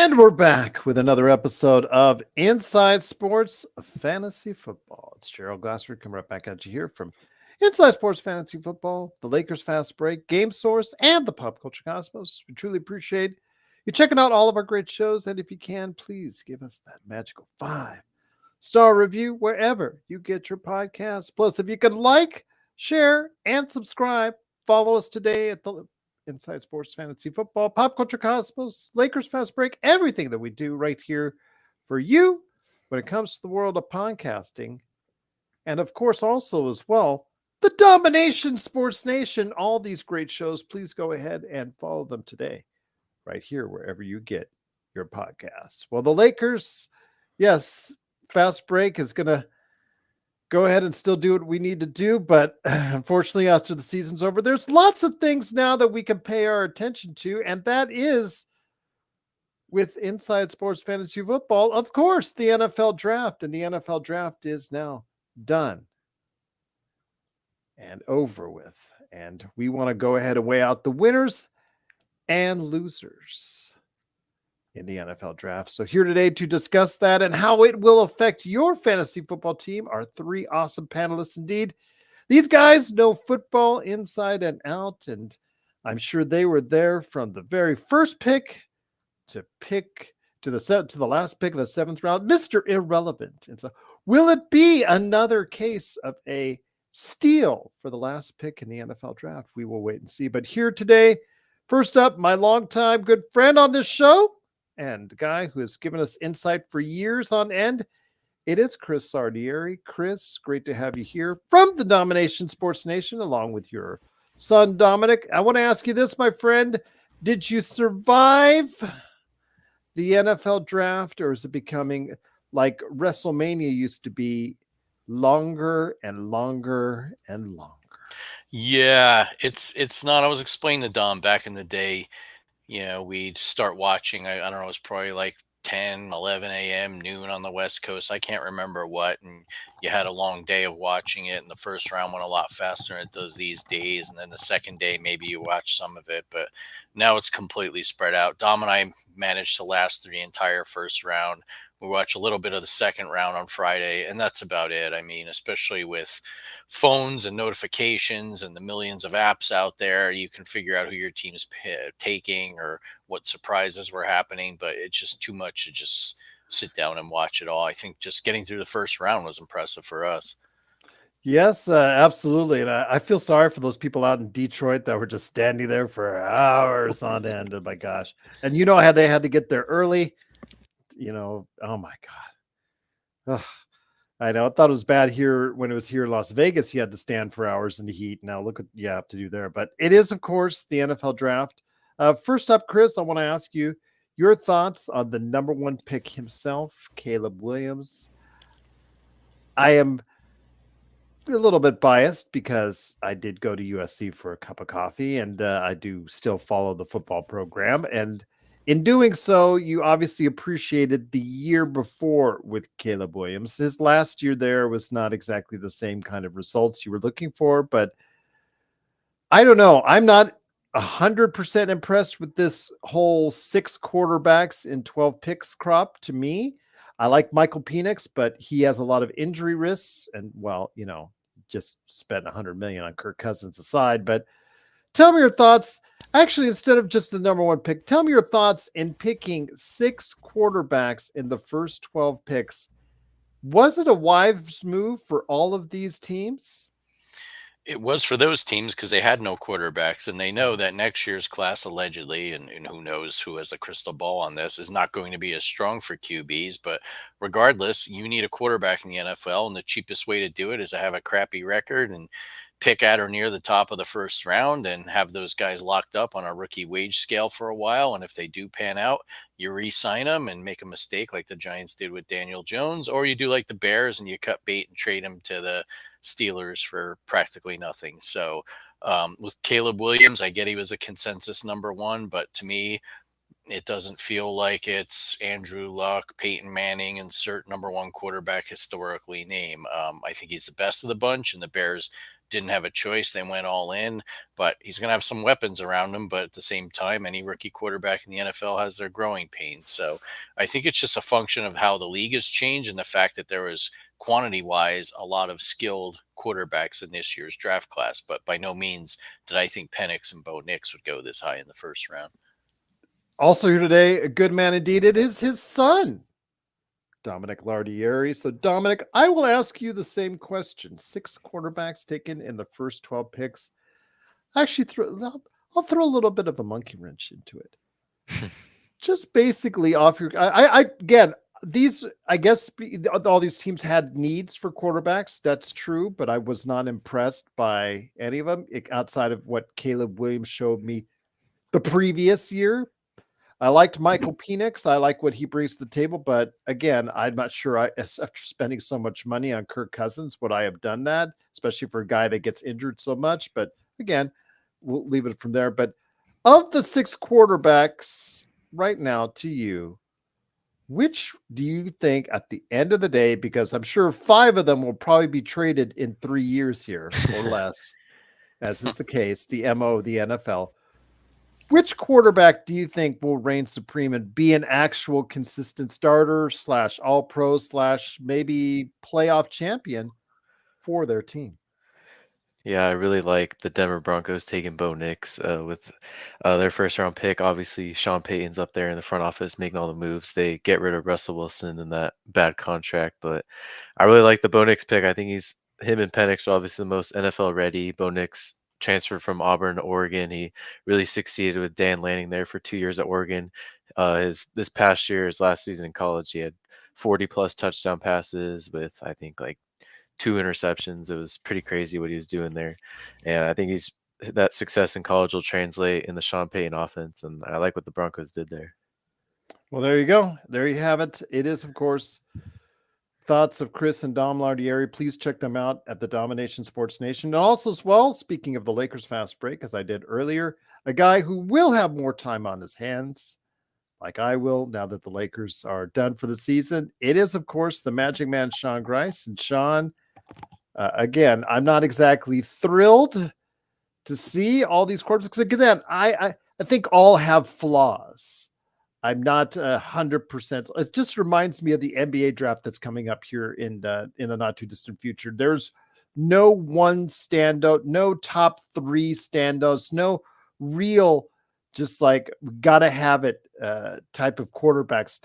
And we're back with another episode of Inside Sports Fantasy Football. It's Gerald Glassford coming right back at you here from Inside Sports Fantasy Football, the Lakers Fast Break, Game Source, and the Pop Culture Cosmos. We truly appreciate you checking out all of our great shows. And if you can, please give us that magical 5-star review wherever you get your podcasts. Plus, if you can like, share, and subscribe, follow us today at the Inside Sports Fantasy Football, Pop Culture Cosmos, Lakers Fast Break, everything that we do right here for you when it comes to the world of podcasting. And of course, also as well, the Domination Sports Nation, all these great shows. Please go ahead and follow them today, right here, wherever you get your podcasts. Well, the Lakers, yes, Fast Break is going to go ahead and still do what we need to do. But unfortunately, after the season's over, there's lots of things now that we can pay our attention to. And that is with Inside Sports Fantasy Football, of course, the NFL draft. And the NFL draft is now done and over with. And we want to go ahead and weigh out the winners and losers in the NFL draft. So here today to discuss that and how it will affect your fantasy football team are three awesome panelists indeed. These guys know football inside and out, and I'm sure they were there from the very first pick to the last pick of the seventh round, Mr. Irrelevant. And so will it be another case of a steal for the last pick in the NFL draft? We will wait and see. But here today, first up, my longtime good friend on this show, and the guy who has given us insight for years on end, it is Chris Sardieri. Chris, great to have you here from the Domination Sports Nation, along with your son, Dominic. I want to ask you this, my friend. Did you survive the NFL draft, or is it becoming like WrestleMania used to be, longer and longer and longer? Yeah, it's not. I was explaining to Dom back in the day, we'd start watching. I don't know, it was probably like 10, 11 a.m., noon on the West Coast. I can't remember what. And you had a long day of watching it. And the first round went a lot faster than it does these days. And then the second day, maybe you watch some of it. But now it's completely spread out. Dom and I managed to last through the entire first round. We watch a little bit of the second round on Friday, and that's about it. I mean, especially with phones and notifications and the millions of apps out there, you can figure out who your team's taking or what surprises were happening, but it's just too much to just sit down and watch it all. I think just getting through the first round was impressive for us. Yes, absolutely. And I feel sorry for those people out in Detroit that were just standing there for hours on end. Oh my gosh. And you know how they had to get there early, oh my God. Ugh. I know. I thought it was bad here when it was here in Las Vegas. You had to stand for hours in the heat. Now look what you have to do there. But it is, of course, the NFL draft. First up, Chris, I want to ask you your thoughts on the number one pick himself, Caleb Williams. I am a little bit biased because I did go to USC for a cup of coffee, and I do still follow the football program. And in doing so, you obviously appreciated the year before with Caleb Williams. His last year there was not exactly the same kind of results you were looking for, but I don't know. I'm not 100% impressed with this whole 6 quarterbacks in 12 picks crop. To me, I like Michael Penix, but he has a lot of injury risks, and well, just spent 100 million on Kirk Cousins aside. But tell me your thoughts. Actually, instead of just the number one pick, tell me your thoughts in picking 6 quarterbacks in the first 12 picks. Was it a wise move for all of these teams? It was for those teams because they had no quarterbacks, and they know that next year's class allegedly, and who knows who has a crystal ball on this, is not going to be as strong for QBs. But regardless, you need a quarterback in the NFL, and the cheapest way to do it is to have a crappy record and pick at or near the top of the first round and have those guys locked up on a rookie wage scale for a while. And if they do pan out, you re-sign them and make a mistake like the Giants did with Daniel Jones, or you do like the Bears and you cut bait and trade him to the Steelers for practically nothing. So with Caleb Williams, I get he was a consensus number one, but to me, It doesn't feel like it's Andrew Luck, Peyton Manning, insert number one quarterback historically name. I think he's the best of the bunch, and the Bears didn't have a choice. They went all in, but he's going to have some weapons around him. But at the same time, any rookie quarterback in the NFL has their growing pains. So I think it's just a function of how the league has changed and the fact that there was quantity wise a lot of skilled quarterbacks in this year's draft class. But by no means did I think Penix and Bo Nix would go this high in the first round. Also here today, a good man indeed. It is his son, Dominic Lardieri. So, Dominic, I will ask you the same question. 6 quarterbacks taken in the first 12 picks. Actually, I'll throw a little bit of a monkey wrench into it. Just basically off your, again, these, I guess, all these teams had needs for quarterbacks. That's true, but I was not impressed by any of them outside of what Caleb Williams showed me the previous year. I liked Michael Penix. I like what he brings to the table, but again, I'm not sure after spending so much money on Kirk Cousins, would I have done that, especially for a guy that gets injured so much. But again, we'll leave it from there. But of the 6 quarterbacks right now to you, which do you think at the end of the day, because I'm sure 5 of them will probably be traded in 3 years here or less, as is the case, the MO of the NFL. Which quarterback do you think will reign supreme and be an actual consistent starter / all pro / maybe playoff champion for their team? Yeah, I really like the Denver Broncos taking Bo Nix with their first round pick. Obviously, Sean Payton's up there in the front office making all the moves. They get rid of Russell Wilson in that bad contract, but I really like the Bo Nix pick. I think him and Penix are obviously the most NFL ready. Bo Nix transferred from Auburn to Oregon. He really succeeded with Dan Lanning there for 2 years at Oregon. His past year, his last season in college, he had 40 plus touchdown passes with I think like 2 interceptions. It was pretty crazy what he was doing there. And I think that success in college will translate in the Sean Payton offense. And I like what the Broncos did there. Well, there you go. There you have it. It is, of course, thoughts of Chris and Dom Lardieri. Please check them out at the Domination Sports Nation. And also, as well, speaking of the Lakers fast break, as I did earlier, a guy who will have more time on his hands, like I will, now that the Lakers are done for the season. It is, of course, the Magic Man, Sean Grice. And Sean, again, I'm not exactly thrilled to see all these quarterbacks because again, I think all have flaws. I'm not 100%. It just reminds me of the NBA draft that's coming up here in the not too distant future. There's no one standout, no top 3 standouts, no real just like gotta have it type of quarterbacks.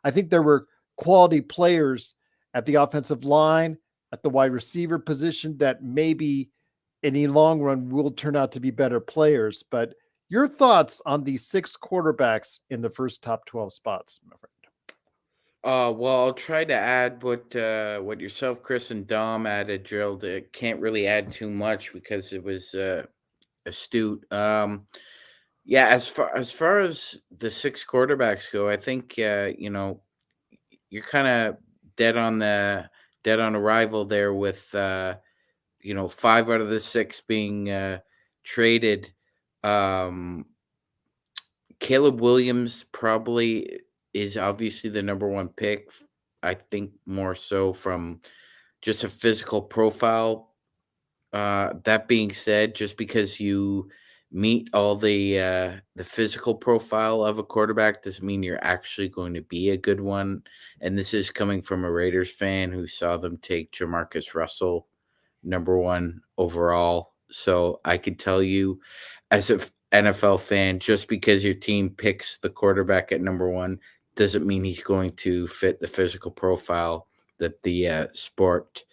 I think there were quality players at the offensive line, at the wide receiver position that maybe in the long run will turn out to be better players. But your thoughts on the 6 quarterbacks in the first top 12 spots, my friend? Well, I'll try to add what yourself, Chris, and Dom added. Gerald, can't really add too much because it was astute. Yeah, as far as the 6 quarterbacks go, I think you're kind of dead on arrival there with 5 out of the 6 being traded. Um, Caleb Williams probably is obviously the number 1 pick. I think more so from just a physical profile. That being said, just because you meet all the physical profile of a quarterback doesn't mean you're actually going to be a good one. And this is coming from a Raiders fan who saw them take Jamarcus Russell number 1 overall. So I could tell you, as an NFL fan, just because your team picks the quarterback at number 1 doesn't mean he's going to fit the physical profile that the sport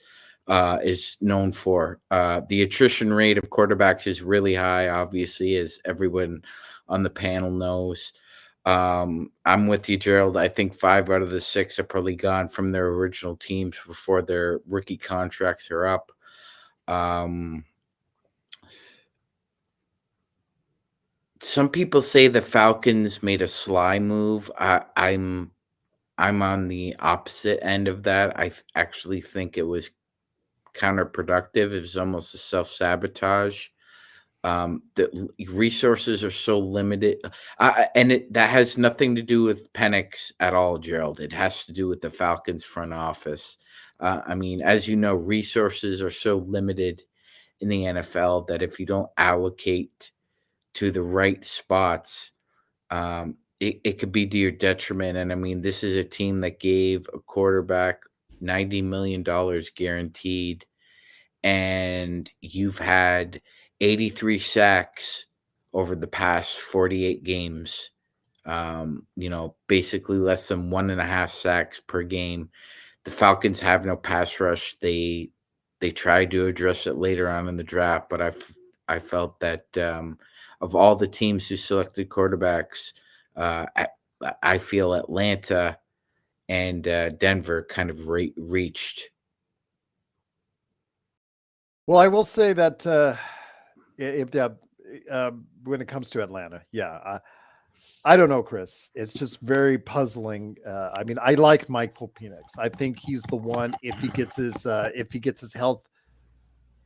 is known for. The attrition rate of quarterbacks is really high, obviously, as everyone on the panel knows. I'm with you, Gerald. I think 5 out of the 6 are probably gone from their original teams before their rookie contracts are up. Some people say the Falcons made a sly move. I'm on the opposite end of that. I actually think it was counterproductive. It was almost a self-sabotage. The resources are so limited, that has nothing to do with Penix at all, Gerald. It has to do with the Falcons front office. I mean, as you know, resources are so limited in the NFL that if you don't allocate to the right spots, it could be to your detriment. And I mean, this is a team that gave a quarterback $90 million guaranteed, and you've had 83 sacks over the past 48 games. Basically less than 1.5 sacks per game. The Falcons have no pass rush. They tried to address it later on in the draft, but I felt that of all the teams who selected quarterbacks, I feel Atlanta and Denver kind of reached. Well, I will say that when it comes to Atlanta, I don't know, Chris. It's just very puzzling. I mean, I like Michael Penix. I think he's the one if he gets his health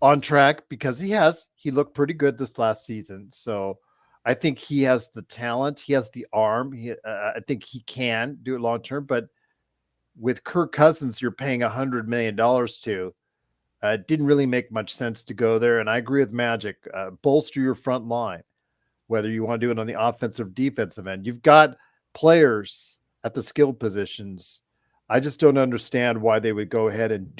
on track, because he looked pretty good this last season. So I think he has the talent, he has the arm. I think he can do it long term. But with Kirk Cousins, you're paying $100 million to. It didn't really make much sense to go there. And I agree with Magic. Bolster your front line, whether you want to do it on the offensive, defensive end. You've got players at the skill positions. I just don't understand why they would go ahead and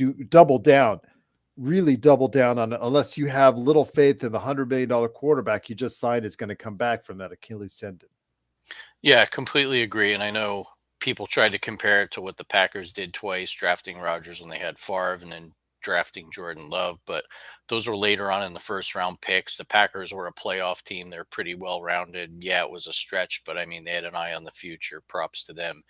really double down on it, unless you have little faith in the $100 million quarterback you just signed is going to come back from that Achilles tendon. Yeah, completely agree. And I know people tried to compare it to what the Packers did twice, drafting Rodgers when they had Favre and then drafting Jordan Love. But those were later on in the first round picks. The Packers were a playoff team. They're pretty well rounded. Yeah, it was a stretch, but I mean, they had an eye on the future. Props to them.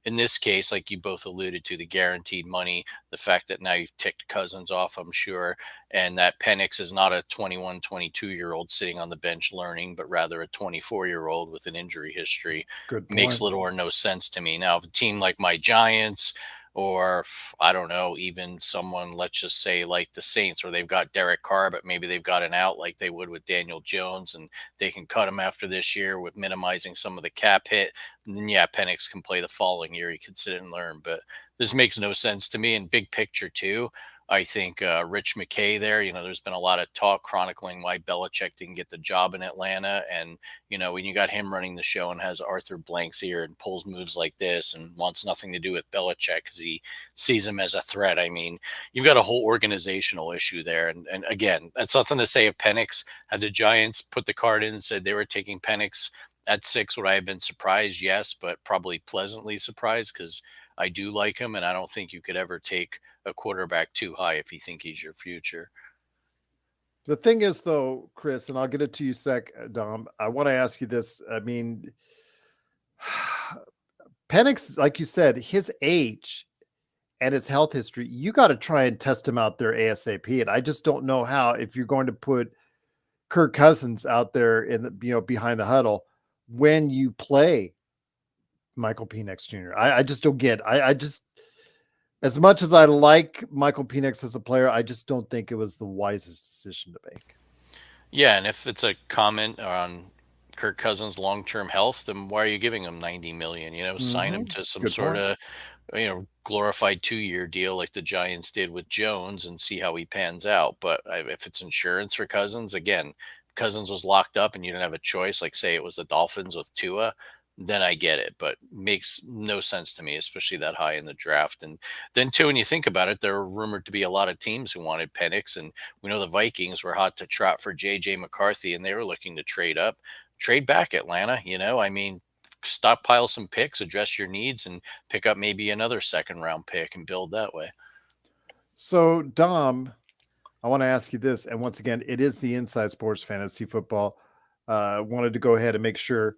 In this case, like you both alluded to, the guaranteed money, the fact that now you've ticked Cousins off, I'm sure, and that Penix is not a 21, 22-year-old sitting on the bench learning, but rather a 24-year-old with an injury history Good makes point. little or no sense to me. Now, if a team like my Giants, or I don't know, even someone, let's just say like the Saints, where they've got Derek Carr, but maybe they've got an out like they would with Daniel Jones, and they can cut him after this year with minimizing some of the cap hit. And then, yeah, Penix can play the following year. He can sit and learn, but this makes no sense to me. And big picture too, I think Rich McKay there, there's been a lot of talk chronicling why Belichick didn't get the job in Atlanta. And, when you got him running the show and has Arthur Blank's ear and pulls moves like this and wants nothing to do with Belichick because he sees him as a threat. I mean, you've got a whole organizational issue there. And again, that's nothing to say if Penix had the Giants put the card in and said they were taking Penix at 6. Would I have been surprised? Yes, but probably pleasantly surprised because I do like him, and I don't think you could ever take a quarterback too high if you think he's your future. The thing is, though, Chris, and I'll get it to you Dom. I want to ask you this. I mean, Penix, like you said, his age and his health history, you got to try and test him out there ASAP. And I just don't know how, if you're going to put Kirk Cousins out there in the, behind the huddle when you play Michael Penix Jr. I just don't get. I just, as much as I like Michael Penix as a player, I just don't think it was the wisest decision to make. Yeah, and if it's a comment on Kirk Cousins' long-term health, then why are you giving him 90 million? Sign him to some Good sort point. of glorified 2-year deal like the Giants did with Jones and see how he pans out. But if it's insurance for Cousins, again, Cousins was locked up and you didn't have a choice, like say it was the Dolphins with Tua, then I get it. But makes no sense to me, especially that high in the draft. And then too, when you think about it, there were rumored to be a lot of teams who wanted Penix, and we know the Vikings were hot to trot for JJ McCarthy, and they were looking to trade up. Trade back, Atlanta. I mean, stockpile some picks, address your needs, and pick up maybe another second round pick and build that way. So, Dom, I want to ask you this. And once again, it is the Inside Sports Fantasy Football. Wanted to go ahead and make sure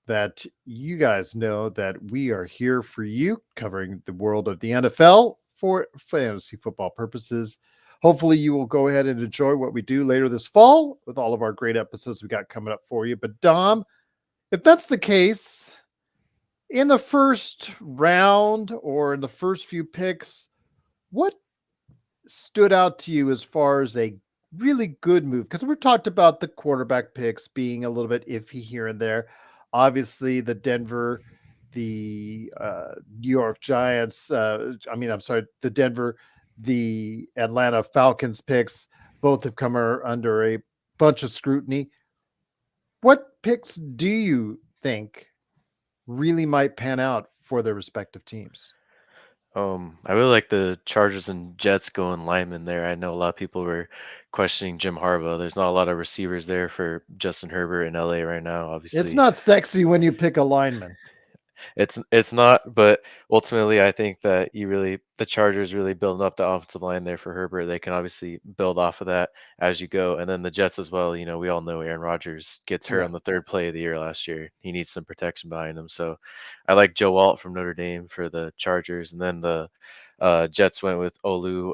that you guys know that we are here for you, covering the world of the NFL for fantasy football purposes. Hopefully, you will go ahead and enjoy what we do later this fall with all of our great episodes we got coming up for you. But, Dom, if that's the case, in the first round or in the first few picks, what stood out to you as far as a really good move? Because we've talked about the quarterback picks being a little bit iffy here and there. Obviously, the Denver, the New York Giants, I'm sorry, the Denver, the Atlanta Falcons picks both have come under a bunch of scrutiny. What picks do you think really might pan out for their respective teams? I really like the Chargers and Jets going lineman there. I know a lot of people were questioning Jim Harbaugh. There's not a lot of receivers there for Justin Herbert in LA right now, It's obviously. not sexy when you pick a lineman. It's not, but ultimately I think that the Chargers really building up the offensive line there for Herbert. They can obviously build off of that as you go. And then the Jets as well, we all know Aaron Rodgers gets hurt Yeah. on the third play of the year last year. He needs some protection behind him. So I like Joe Alt from Notre Dame for the Chargers. And then the Jets went with Olu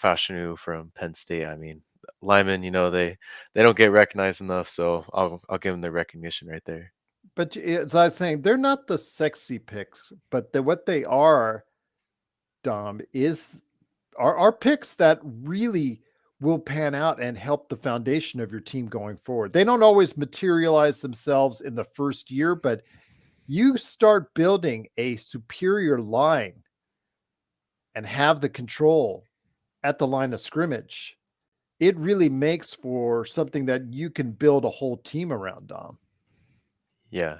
Fashanu from Penn State. I mean, linemen, they don't get recognized enough, so I'll give them the recognition right there. But as I was saying, they're not the sexy picks, but what they are, Dom, are picks that really will pan out and help the foundation of your team going forward. They don't always materialize themselves in the first year, but you start building a superior line and have the control at the line of scrimmage. It really makes for something that you can build a whole team around, Dom. Yeah.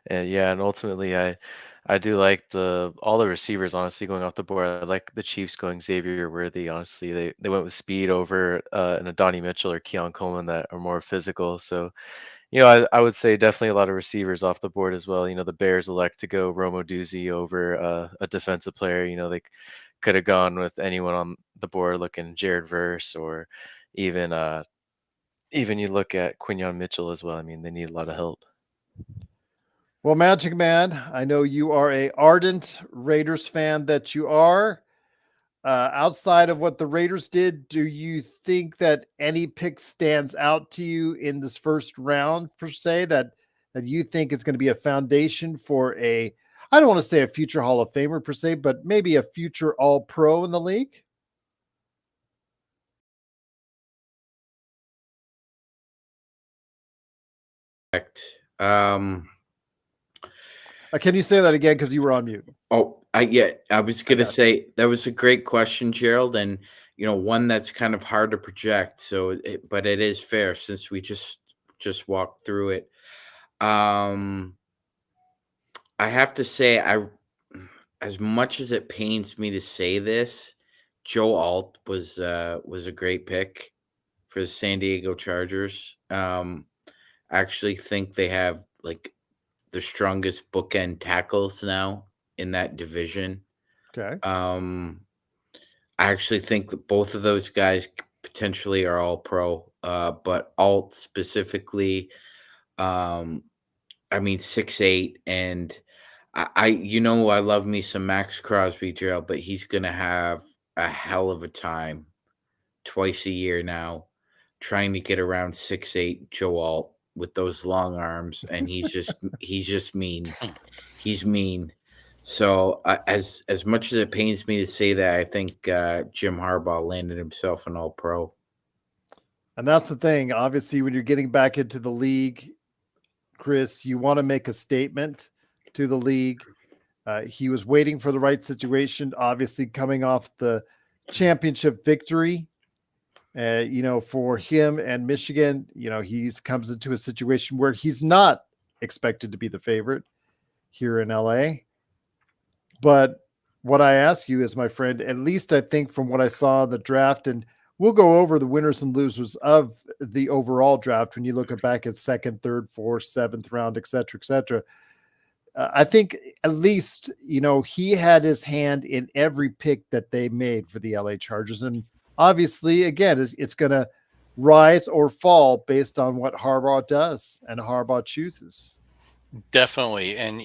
And ultimately, I do like all the receivers honestly going off the board. I like the Chiefs going Xavier Worthy. Honestly, they went with speed over an Adonai Mitchell or Keon Coleman that are more physical. So I would say definitely a lot of receivers off the board as well. The Bears elect to go Romo Doozy over a defensive player. They could have gone with anyone on the board, looking Jared Verse or even even you look at Quinyon Mitchell as well. I mean, they need a lot of help. Well, Magic Man, I know you are a ardent Raiders fan that you are. Outside of what the Raiders did, do you think that any pick stands out to you in this first round per se that you think is going to be a foundation for I don't want to say a future Hall of Famer per se, but maybe a future All Pro in the league? Um, Can you say that again because you were on mute? I was gonna got you. say that was a great question, Gerald, and one that's kind of hard to project. But it is fair since we just walked through it. Um, I have to say, as much as it pains me to say this, Joe Alt was a great pick for the San Diego Chargers. I actually think they have like the strongest bookend tackles now in that division. Okay. I actually think that both of those guys potentially are all pro, but Alt specifically, um, I mean 6'8", and I love me some Max Crosby, Gerald, but he's gonna have a hell of a time twice a year now trying to get around 6'8" Joe Alt with those long arms, and he's just mean. He's mean. So as much as it pains me to say that, I think Jim Harbaugh landed himself an All Pro. And that's the thing. Obviously, when you're getting back into the league, Chris, you want to make a statement to the league. He was waiting for the right situation, obviously coming off the championship victory. For him and Michigan, he's comes into a situation where he's not expected to be the favorite here in LA. But what I ask you is, my friend, at least I think from what I saw in the draft, and we'll go over the winners and losers of the overall draft when you look back at second, third, fourth, seventh round, et cetera, et cetera. I think at least, he had his hand in every pick that they made for the LA Chargers. And obviously, again, it's going to rise or fall based on what Harbaugh does and Harbaugh chooses. Definitely. And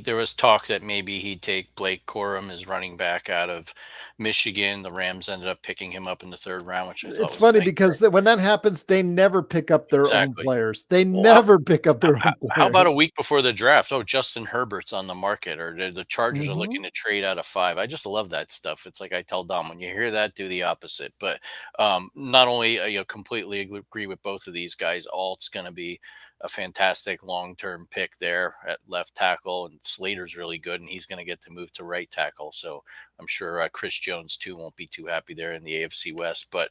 there was talk that maybe he'd take Blake Corum as running back out of Michigan. The Rams ended up picking him up in the third round, which I thought It's was a funny nice because when that happens, they never pick up their own exactly. players. They Well, how, never pick up their how, own how about a players. week before the draft? Oh, Justin Herbert's on the market, or the Chargers are Mhm. looking to trade out of 5. I just love that stuff. It's like I tell Dom, when you hear that, do the opposite. But not only completely agree with both of these guys, Alt's going to be a fantastic long-term pick there at left tackle, and Slater's really good, and he's going to get to move to right tackle. So I'm sure Chris Jones too won't be too happy there in the AFC West. But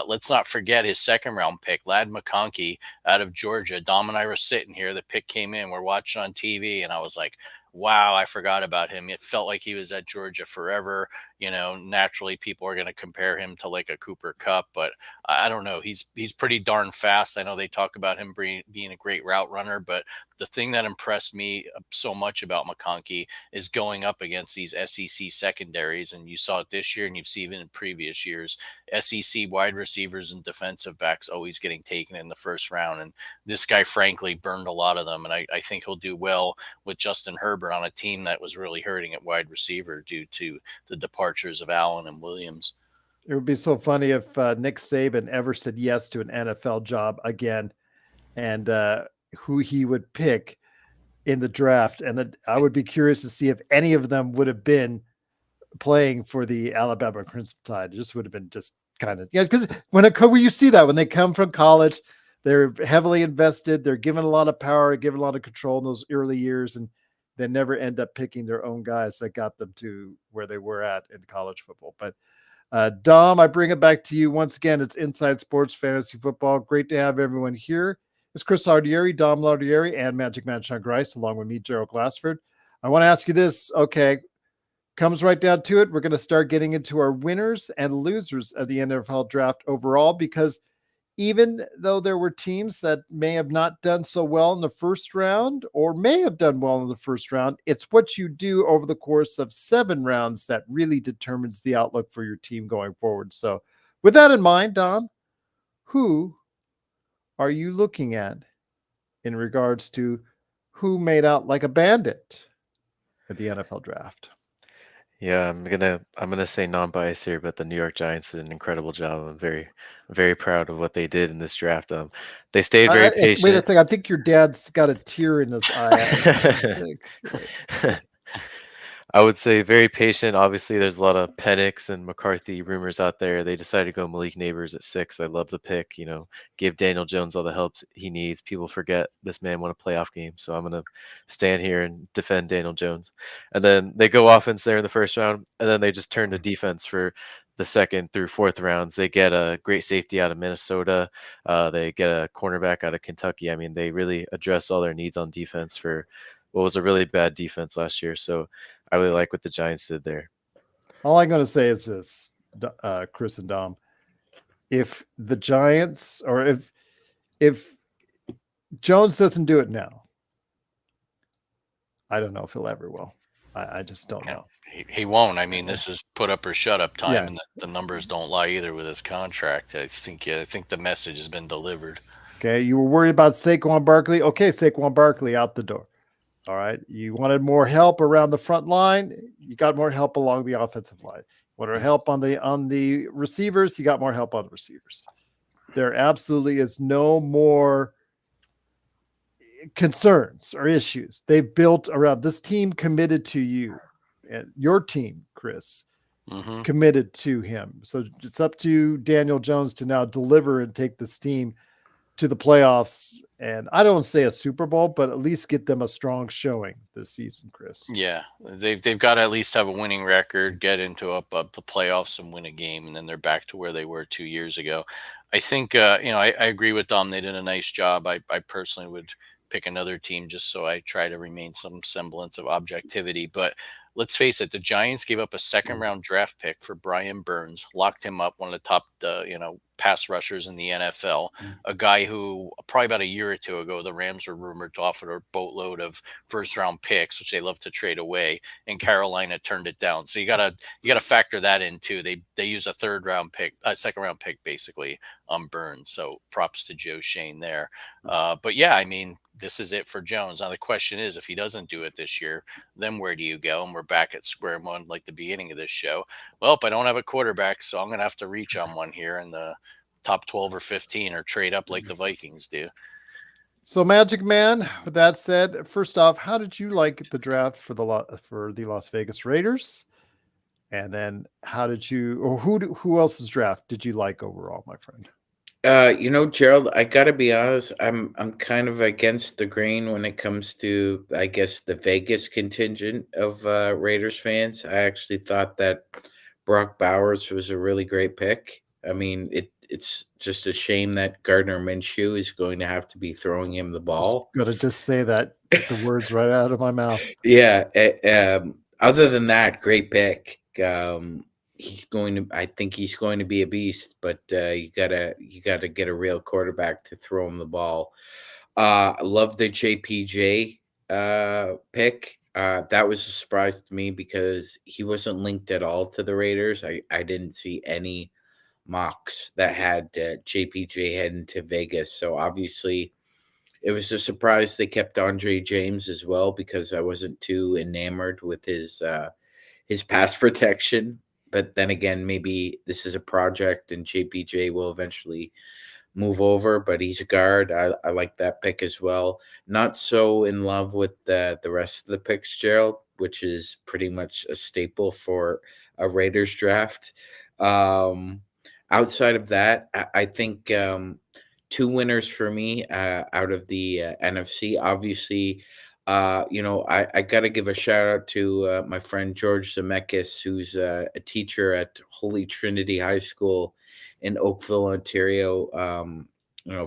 let's not forget his second round pick, Lad McConkey out of Georgia. Dom and I were sitting here. The pick came in. We're watching on TV, and I was like, wow, I forgot about him. It felt like he was at Georgia forever. Naturally, people are going to compare him to like a Cooper Cup, but I don't know. He's pretty darn fast. I know they talk about him being a great route runner, but the thing that impressed me so much about McConkey is going up against these SEC secondaries, and you saw it this year, and you've seen it in previous years. SEC wide receivers and defensive backs always getting taken in the first round. And this guy, frankly, burned a lot of them. And I think he'll do well with Justin Herbert on a team that was really hurting at wide receiver due to the departures of Allen and Williams. It would be so funny if Nick Saban ever said yes to an NFL job again, and who he would pick in the draft. And I would be curious to see if any of them would have been playing for the Alabama Crimson Tide. It just would have been just kind of, yeah, because when you see that when they come from college, they're heavily invested, they're given a lot of power, given a lot of control in those early years, and they never end up picking their own guys that got them to where they were at in college football. But Dom, I bring it back to you once again. It's Inside Sports Fantasy Football. Great to have everyone here. It's Chris Lardieri, Dom Lardieri, and Magic Man Sean Grice, along with me, Gerald Glassford. I want to ask you this. Okay, comes right down to it. We're going to start getting into our winners and losers of the NFL draft overall, because even though there were teams that may have not done so well in the first round or may have done well in the first round, it's what you do over the course of 7 rounds that really determines the outlook for your team going forward. So with that in mind, Dom, who are you looking at in regards to who made out like a bandit at the NFL draft? Yeah, I'm gonna say non-biased here, but the New York Giants did an incredible job. I'm very proud of what they did in this draft. They stayed very Wait a patient. second. I think your dad's got a tear in his eye. I would say very patient. Obviously, there's a lot of Penix and McCarthy rumors out there. They decided to go Malik Neighbors at 6. I love the pick. Give Daniel Jones all the help he needs. People forget this man won a playoff game, so I'm gonna stand here and defend Daniel Jones. And then they go offense there in the first round, and then they just turn to defense for the second through fourth rounds. They get a great safety out of Minnesota. They get a cornerback out of Kentucky. I mean, they really address all their needs on defense for what was a really bad defense last year. So I really like what the Giants did there. All I'm going to say is this, Chris and Dom. If the Giants, or if Jones doesn't do it now, I don't know if he'll ever will. I just don't know. He won't. I mean, this is put up or shut up time, Yeah. and the numbers don't lie either with his contract. I think the message has been delivered. Okay, you were worried about Saquon Barkley. Okay, Saquon Barkley out the door. All right, you wanted more help around the front line. You got more help along the offensive line. Wanted help on the receivers. You got more help on the receivers. There absolutely is no more concerns or issues. They built around this team, committed to you, and your team, Chris, committed to him. So it's up to Daniel Jones to now deliver and take this team to the playoffs, and I don't say a Super Bowl, but at least get them a strong showing this season, Chris. Yeah, they've got to at least have a winning record, get into up the playoffs and win a game, and then they're back to where they were 2 years ago. I think I agree with Dom. They did a nice job. I personally would pick another team just so I try to remain some semblance of objectivity. But let's face it, the Giants gave up a second round draft pick for Brian Burns, locked him up, one of the top pass rushers in the NFL. A guy who probably about a year or two ago, the Rams were rumored to offer a boatload of first round picks, which they love to trade away, and Carolina turned it down. So you gotta factor that in too. They use a third round pick, a second round pick basically on Burns. So props to Joe Shane there. But yeah, I mean, this is it for Jones. Now the question is, if he doesn't do it this year, then where do you go? And we're back at square one, like the beginning of this show. Well, if I don't have a quarterback, so I'm going to have to reach on one here in the top 12 or 15 or trade up like the Vikings do. So Magic Man, with that said, first off, how did you like the draft for the Las Vegas Raiders? And then how did you, or who else's draft did you like overall, my friend? Gerald, I gotta be honest, I'm kind of against the grain when it comes to, I guess, the Vegas contingent of Raiders fans. I actually thought that Brock Bowers was a really great pick. I mean, it's just a shame that Gardner Minshew is going to have to be throwing him the ball. Got to just say that, get the words right out of my mouth. Yeah. Other than that, great pick. I think he's going to be a beast, but you gotta get a real quarterback to throw him the ball. I love the JPJ pick. That was a surprise to me because he wasn't linked at all to the Raiders. I didn't see any mocks that had JPJ heading to Vegas. So obviously it was a surprise they kept Andre James as well, because I wasn't too enamored with his pass protection. But then again, maybe this is a project and JPJ will eventually move over, but he's a guard. I like that pick as well. Not so in love with the rest of the picks, Gerald, which is pretty much a staple for a Raiders draft. Um, Outside of that, I think two winners for me out of the NFC. Obviously, I got to give a shout out to my friend George Zemeckis, who's a teacher at Holy Trinity High School in Oakville, Ontario.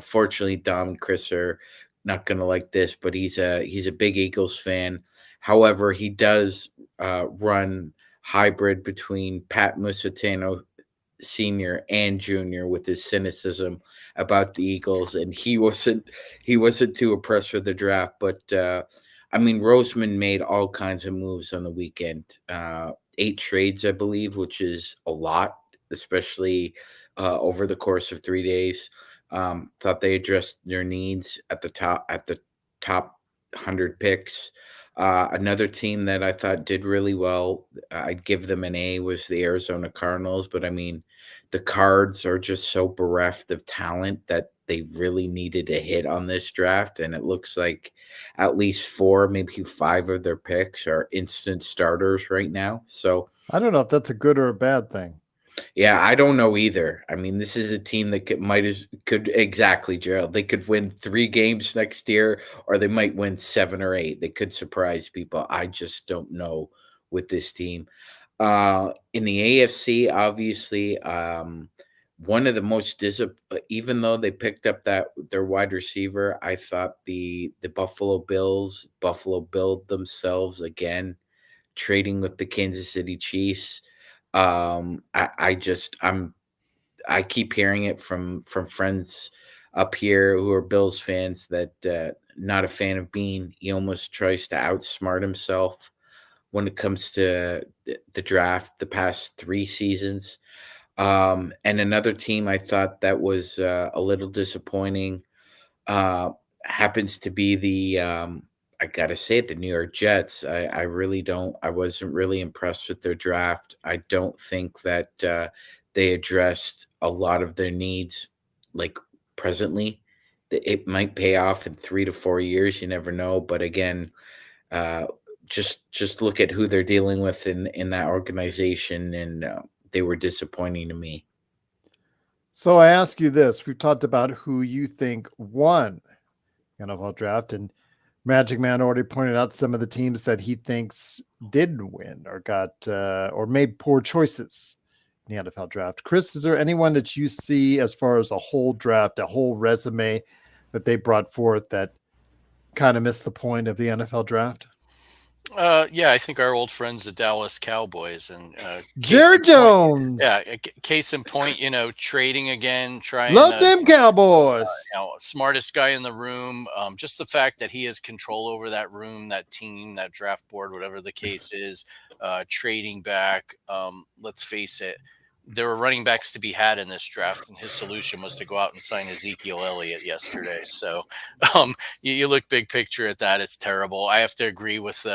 Fortunately, Dom and Chris are not going to like this, but he's a big Eagles fan. However, he does run hybrid between Pat Musitano Senior and Junior with his cynicism about the Eagles, and he wasn't too impressed with the draft. But I mean, Roseman made all kinds of moves on the weekend. 8 trades, I believe, which is a lot, especially over the course of 3 days. Thought they addressed their needs at the top 100 picks. Another team that I thought did really well, I'd give them an A, was the Arizona Cardinals. But I mean, the Cards are just so bereft of talent that they really needed a hit on this draft. And it looks like at least 4, maybe 5 of their picks are instant starters right now. So I don't know if that's a good or a bad thing. yeah, I don't know either. I mean, this is a team that could exactly, Gerald. They could win 3 games next year, or they might win 7 or 8. They could surprise people. I just don't know with this team. In the AFC, obviously, one of the most even though they picked up their wide receiver, I thought the Buffalo Bills build themselves again, trading with the Kansas City Chiefs. I keep hearing it from friends up here who are Bills fans that not a fan of Bean. He almost tries to outsmart himself when it comes to the draft the past 3 seasons. And another team I thought that was a little disappointing uh, happens to be I gotta say it, the New York Jets. I wasn't really impressed with their draft. I don't think that they addressed a lot of their needs, like, presently. It might pay off in 3 to 4 years. You never know. But again, uh, just look at who they're dealing with in that organization, and they were disappointing to me. So I ask you this: we've talked about who you think won NFL draft, and Magic Man already pointed out some of the teams that he thinks didn't win or got or made poor choices in the NFL draft. Chris, is there anyone that you see as far as a whole draft, a whole resume that they brought forth that kind of missed the point of the NFL draft? Yeah, I think our old friends, the Dallas Cowboys, and case in Jared point, yeah, Jones. case in point, trading again, trying Love them Cowboys. smartest guy in the room. Just the fact that he has control over that room, that team, that draft board, whatever the case is, trading back. Let's face it, there were running backs to be had in this draft, and his solution was to go out and sign Ezekiel Elliott yesterday. So, you look big picture at that, it's terrible. I have to agree with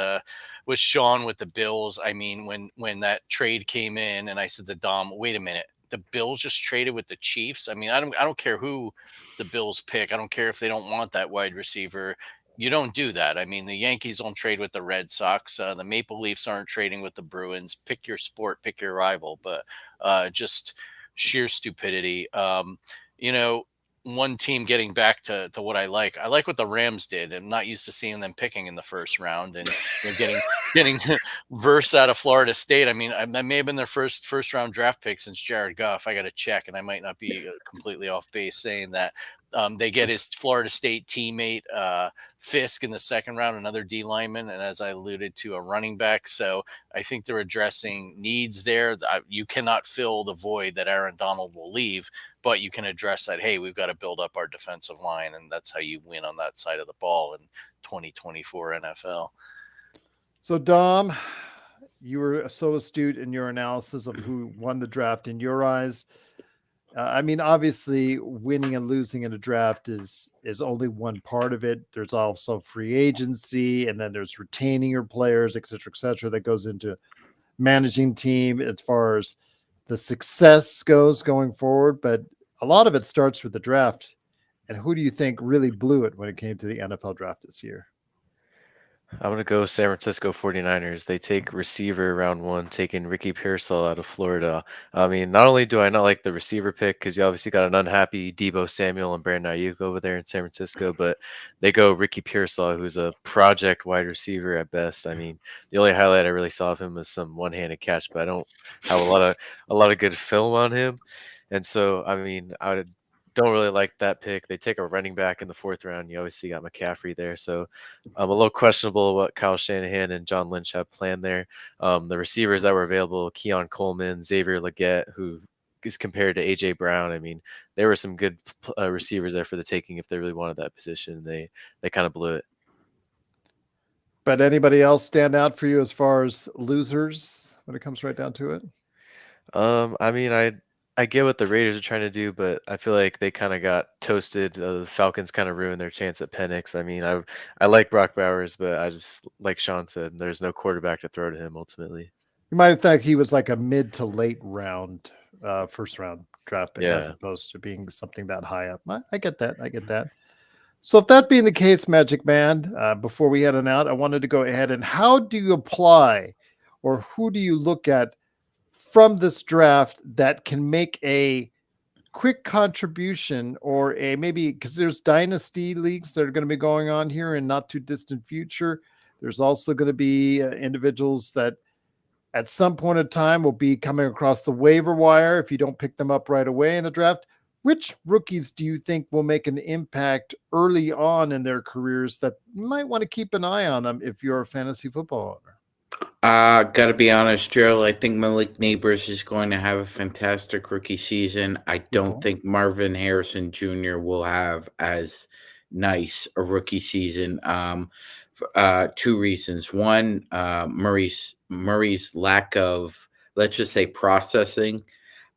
Sean with the Bills. I mean, when that trade came in, and I said to Dom, "Wait a minute, the Bills just traded with the Chiefs." I mean, I don't care who the Bills pick. I don't care if they don't want that wide receiver. You don't do that. I mean, the Yankees don't trade with the Red Sox. The Maple Leafs aren't trading with the Bruins. Pick your sport, pick your rival, but just sheer stupidity. You know, one team getting back to what I like. I like what the Rams did. I'm not used to seeing them picking in the first round and getting Verse out of Florida State. I mean, that may have been their first round draft pick since Jared Goff. I got to check, and I might not be completely off base saying that. They get his Florida State teammate Fisk in the second round, another D lineman, and as I alluded to, a running back. So I think they're addressing needs there. You cannot fill the void that Aaron Donald will leave, but you can address that. Hey, we've got to build up our defensive line, and that's how you win on that side of the ball in 2024 NFL. So, Dom, you were so astute in your analysis of who won the draft in your eyes. I mean, obviously, winning and losing in a draft is only one part of it. There's also free agency, and then there's retaining your players, et cetera, that goes into managing team as far as the success goes going forward. But a lot of it starts with the draft. And who do you think really blew it when it came to the NFL draft this year? I'm going to go San Francisco 49ers. They take receiver round one, taking Ricky Pearsall out of Florida. I mean, not only do I not like the receiver pick because you obviously got an unhappy Debo Samuel and Brandon Ayuk over there in San Francisco, but they go Ricky Pearsall, who's a project wide receiver at best. I mean, the only highlight I really saw of him was some one-handed catch, but I don't have a lot of good film on him. And so, I mean, don't really like that pick. They take a running back in the fourth round. You obviously got McCaffrey there, so a little questionable what Kyle Shanahan and John Lynch have planned there. The receivers that were available, Keon Coleman, Xavier Legette, who is compared to AJ Brown. I mean, there were some good receivers there for the taking if they really wanted that position. They kind of blew it. But anybody else stand out for you as far as losers when it comes right down to it? I mean, I get what the Raiders are trying to do, but I feel like they kind of got toasted. The Falcons kind of ruined their chance at Penix. I mean, I like Brock Bowers, but I just like Sean said, there's no quarterback to throw to him ultimately. You might think he was like a mid to late round, first round draft pick, as Yeah. opposed to being something that high up. I get that. I get that. So, if that being the case, Magic Man, before we head on out, I wanted to go ahead and how do you apply, or who do you look at from this draft that can make a quick contribution, or a maybe, because there's dynasty leagues that are going to be going on here in not too distant future. There's also going to be individuals that at some point in time will be coming across the waiver wire if you don't pick them up right away in the draft. Which rookies do you think will make an impact early on in their careers that you might want to keep an eye on them if you're a fantasy football owner? Gotta be honest, Gerald. I think Malik Neighbors is going to have a fantastic rookie season. I don't think Marvin Harrison Jr. will have as nice a rookie season. Two reasons. One, Murray's lack of, let's just say, processing,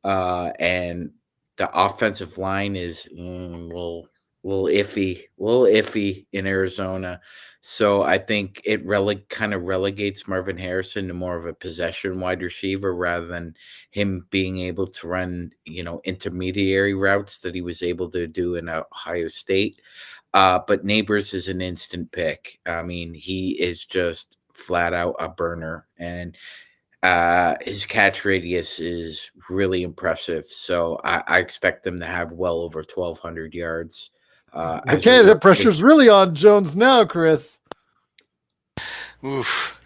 and the offensive line is little iffy in Arizona. So I think it kind of relegates Marvin Harrison to more of a possession wide receiver rather than him being able to run, intermediary routes that he was able to do in Ohio State. But Neighbors is an instant pick. I mean, he is just flat out a burner, and his catch radius is really impressive. So I expect them to have well over 1,200 yards. Okay, the pressure's really on Jones now, Chris. Oof.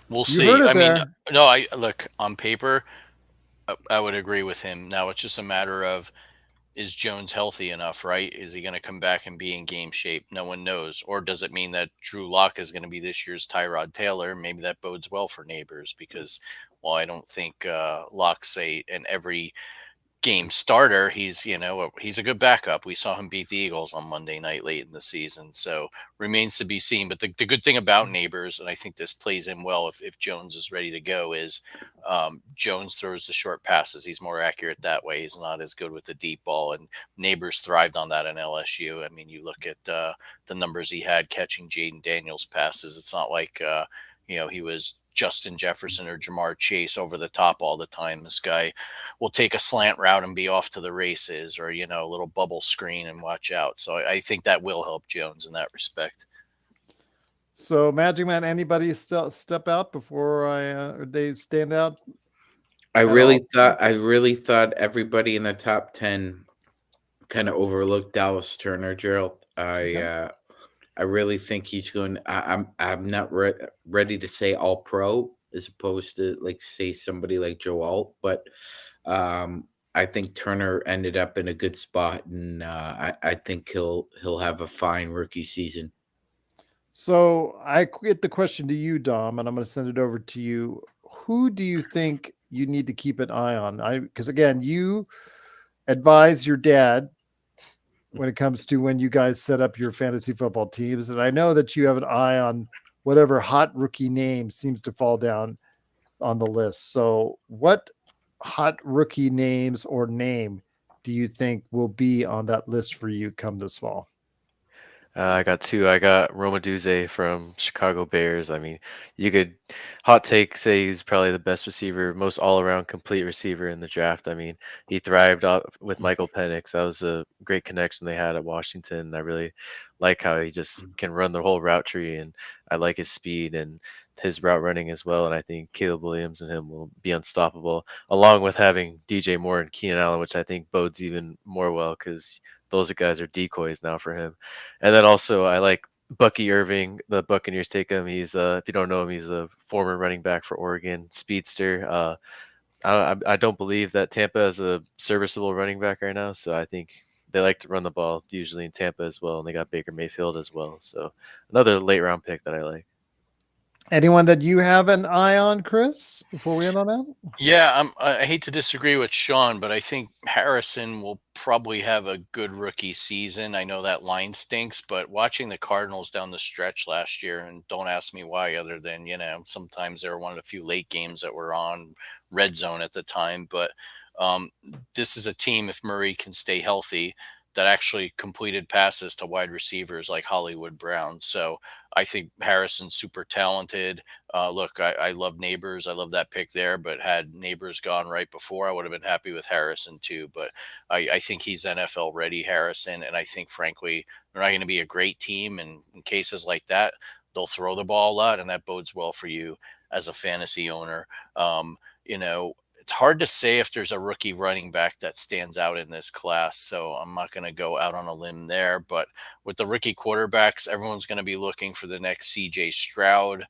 We'll You see. heard it I mean, there. no, I look on paper, I would agree with him. Now it's just a matter of is Jones healthy enough, right? Is he going to come back and be in game shape? No one knows. Or does it mean that Drew Lock is going to be this year's Tyrod Taylor? Maybe that bodes well for Neighbors because, well, I don't think Lock's an every game starter. He's a good backup. We saw him beat the Eagles on Monday night late in the season, so remains to be seen. But the good thing about Neighbors, and I think this plays in well if Jones is ready to go, is Jones throws the short passes. He's more accurate that way. He's not as good with the deep ball, and Neighbors thrived on that in LSU. I mean, you look at the numbers he had catching Jaden Daniels passes. It's not like he was Justin Jefferson or Jamar Chase over the top all the time. This guy will take a slant route and be off to the races, or a little bubble screen and watch out. So I think that will help Jones in that respect. So, Magic Man, anybody step out before they stand out? I at really all? thought everybody in the top 10 kind of overlooked Dallas Turner, Gerald. I really think he's going. I'm not ready to say all pro as opposed to like say somebody like Joe Alt, but I think Turner ended up in a good spot, and I think he'll have a fine rookie season. So I get the question to you, Dom, and I'm going to send it over to you. Who do you think you need to keep an eye on? Because again, you advise your dad when it comes to when you guys set up your fantasy football teams, and I know that you have an eye on whatever hot rookie name seems to fall down on the list. So, what hot rookie names or name do you think will be on that list for you come this fall? I got two. I got Roma Duze from Chicago Bears. I mean, you could hot take say he's probably the best receiver, most all-around complete receiver in the draft. I mean, he thrived out with Michael Penix. That was a great connection they had at Washington. I really like how he just can run the whole route tree, and I like his speed and his route running as well. And I think Caleb Williams and him will be unstoppable, along with having DJ Moore and Keenan Allen, which I think bodes even more well because those guys are decoys now for him. And then also I like Bucky Irving. The Buccaneers take him. He's if you don't know him, he's a former running back for Oregon, speedster. I don't believe that Tampa has a serviceable running back right now, so I think they like to run the ball usually in Tampa as well, and they got Baker Mayfield as well. So another late round pick that I like. Anyone that you have an eye on, Chris, before we end on that? Yeah, I hate to disagree with Sean, but I think Harrison will probably have a good rookie season. I know that line stinks, but watching the Cardinals down the stretch last year, and don't ask me why, other than, sometimes they were one of the few late games that were on red zone at the time. But this is a team, if Murray can stay healthy, that actually completed passes to wide receivers like Hollywood Brown. So I think Harrison's super talented. Look, I love Neighbors. I love that pick there, but had Neighbors gone right before, I would have been happy with Harrison too. But I think he's NFL ready, Harrison. And I think, frankly, they're not going to be a great team. And in cases like that, they'll throw the ball a lot, and that bodes well for you as a fantasy owner. You know, it's hard to say if there's a rookie running back that stands out in this class. So I'm not going to go out on a limb there. But with the rookie quarterbacks, everyone's going to be looking for the next CJ Stroud.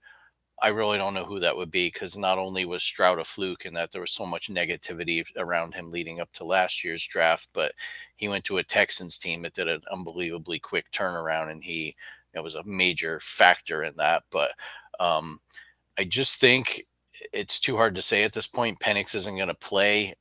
I really don't know who that would be because not only was Stroud a fluke in that there was so much negativity around him leading up to last year's draft, but he went to a Texans team that did an unbelievably quick turnaround, and he was a major factor in that. But I just think it's too hard to say at this point. Penix isn't going to play.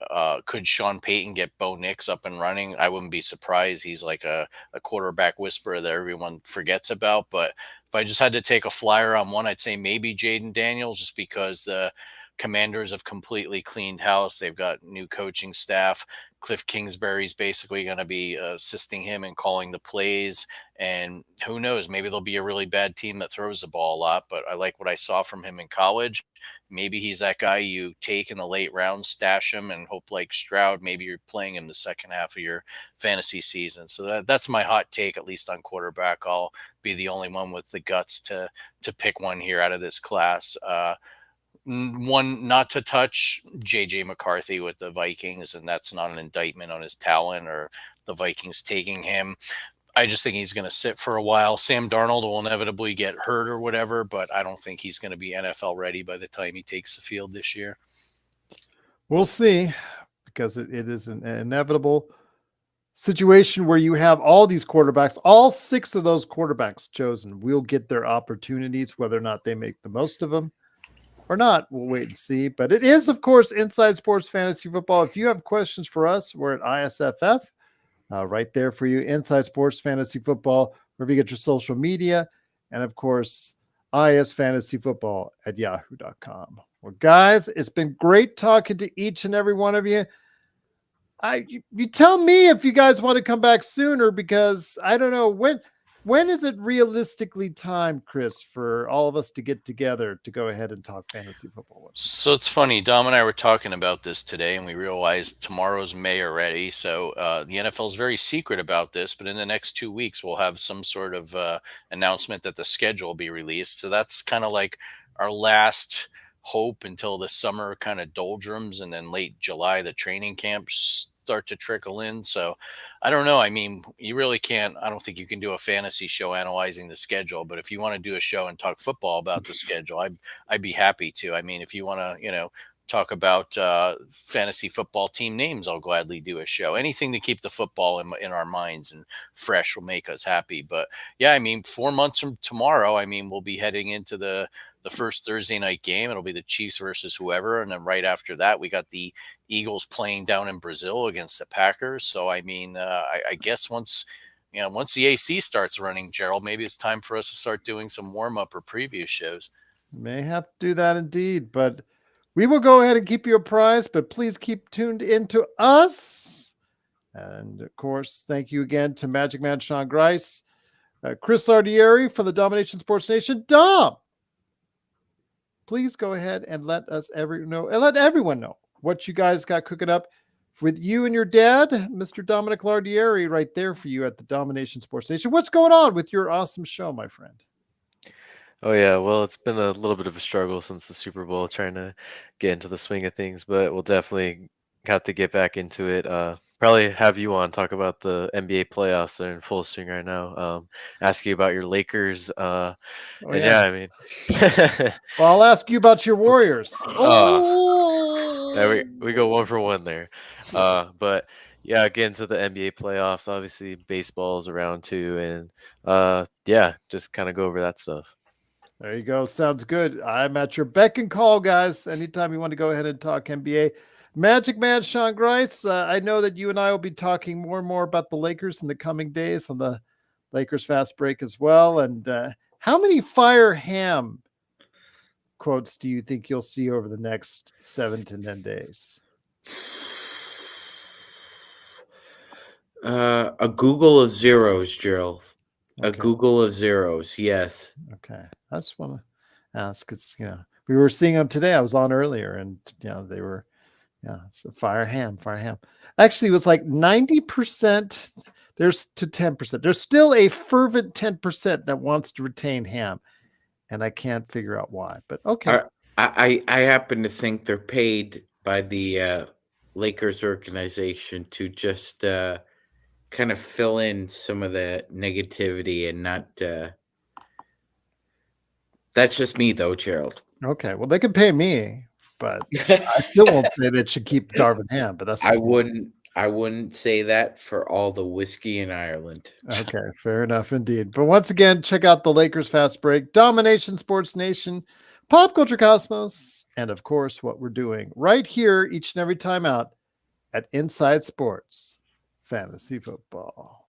Could Sean Payton get Bo Nix up and running? I wouldn't be surprised. He's like a quarterback whisperer that everyone forgets about. But if I just had to take a flyer on one, I'd say maybe Jaden Daniels, just because the Commanders have completely cleaned house. They've got new coaching staff. Cliff Kingsbury's basically going to be assisting him and calling the plays. And who knows, maybe they'll be a really bad team that throws the ball a lot. But I like what I saw from him in college. Maybe he's that guy you take in the late round, stash him, and hope like Stroud, maybe you're playing him the second half of your fantasy season. So that's my hot take, at least on quarterback. I'll be the only one with the guts to pick one here out of this class. One not to touch, JJ McCarthy with the Vikings, and that's not an indictment on his talent or the Vikings taking him. I just think he's going to sit for a while. Sam Darnold will inevitably get hurt or whatever, but I don't think he's going to be NFL ready by the time he takes the field this year. We'll see, because it is an inevitable. situation where you have all these quarterbacks, all 6 of those quarterbacks chosen will get their opportunities, whether or not they make the most of them or not. We'll wait and see. But it is, of course, Inside Sports Fantasy Football. If you have questions for us, we're at ISFF, right there for you. Inside Sports Fantasy Football, wherever you get your social media. And, of course, isfantasyfootball@yahoo.com. Well, guys, it's been great talking to each and every one of you. You tell me if you guys want to come back sooner, because I don't know when is it realistically time, Chris, for all of us to get together to go ahead and talk fantasy football with? So it's funny. Dom and I were talking about this today, and we realized tomorrow's May already. So the NFL is very secret about this, but in the next 2 weeks, we'll have some sort of announcement that the schedule will be released. So that's kind of like our last hope until the summer kind of doldrums, and then late July, the training camps start to trickle in. So I don't know. I mean, you really can't. I don't think you can do a fantasy show analyzing the schedule. But if you want to do a show and talk football about the schedule, I'd be happy to. I mean, if you want to, talk about fantasy football team names, I'll gladly do a show. Anything to keep the football in our minds and fresh will make us happy. But yeah, I mean, 4 months from tomorrow, I mean, we'll be heading into the first Thursday night game. It'll be the Chiefs versus whoever. And then right after that, we got the Eagles playing down in Brazil against the Packers. So, I mean, I guess once the AC starts running, Gerald, maybe it's time for us to start doing some warm up or preview shows. May have to do that indeed, but we will go ahead and keep you apprised, but please keep tuned into us. And of course, thank you again to Magic Man Sean Grice, Chris Ardieri from the Domination Sports Nation. Dom, please go ahead and let everyone know what you guys got cooking up with you and your dad, Mr. Dominic Lardieri, right there for you at the Domination Sports Nation. What's going on with your awesome show, my friend? Oh yeah, well, it's been a little bit of a struggle since the Super Bowl, trying to get into the swing of things, but we'll definitely have to get back into it. Probably have you on, talk about the NBA playoffs that are in full swing right now. Ask you about your Lakers. And yeah, I mean, well, I'll ask you about your Warriors. yeah, we go one for one there. But yeah, again to the NBA playoffs. Obviously, baseball's around too, and yeah, just kind of go over that stuff. There you go. Sounds good. I'm at your beck and call, guys. Anytime you want to go ahead and talk NBA. Magic Man Sean Grice, I know that you and I will be talking more and more about the Lakers in the coming days on the Lakers Fast Break as well. And how many Fire Ham quotes do you think you'll see over the next 7 to 10 days? A Google of zeros, Gerald. Okay. A Google of zeros, yes. Okay. I just want to ask, because, we were seeing them today. I was on earlier, and, they were, so Fire Ham. Actually, it was like 90%. There's to 10%. There's still a fervent 10% that wants to retain Ham, and I can't figure out why. But okay. I happen to think they're paid by the Lakers organization to just kind of fill in some of the negativity and not. That's just me, though, Gerald. Okay, well, they can pay me, but I still won't say they should keep Darvin Ham. But that's I wouldn't say that for all the whiskey in Ireland. Okay, fair enough indeed. But once again, check out the Lakers Fast Break, Domination Sports Nation, Pop Culture Cosmos, and of course, what we're doing right here each and every time out at Inside Sports Fantasy Football.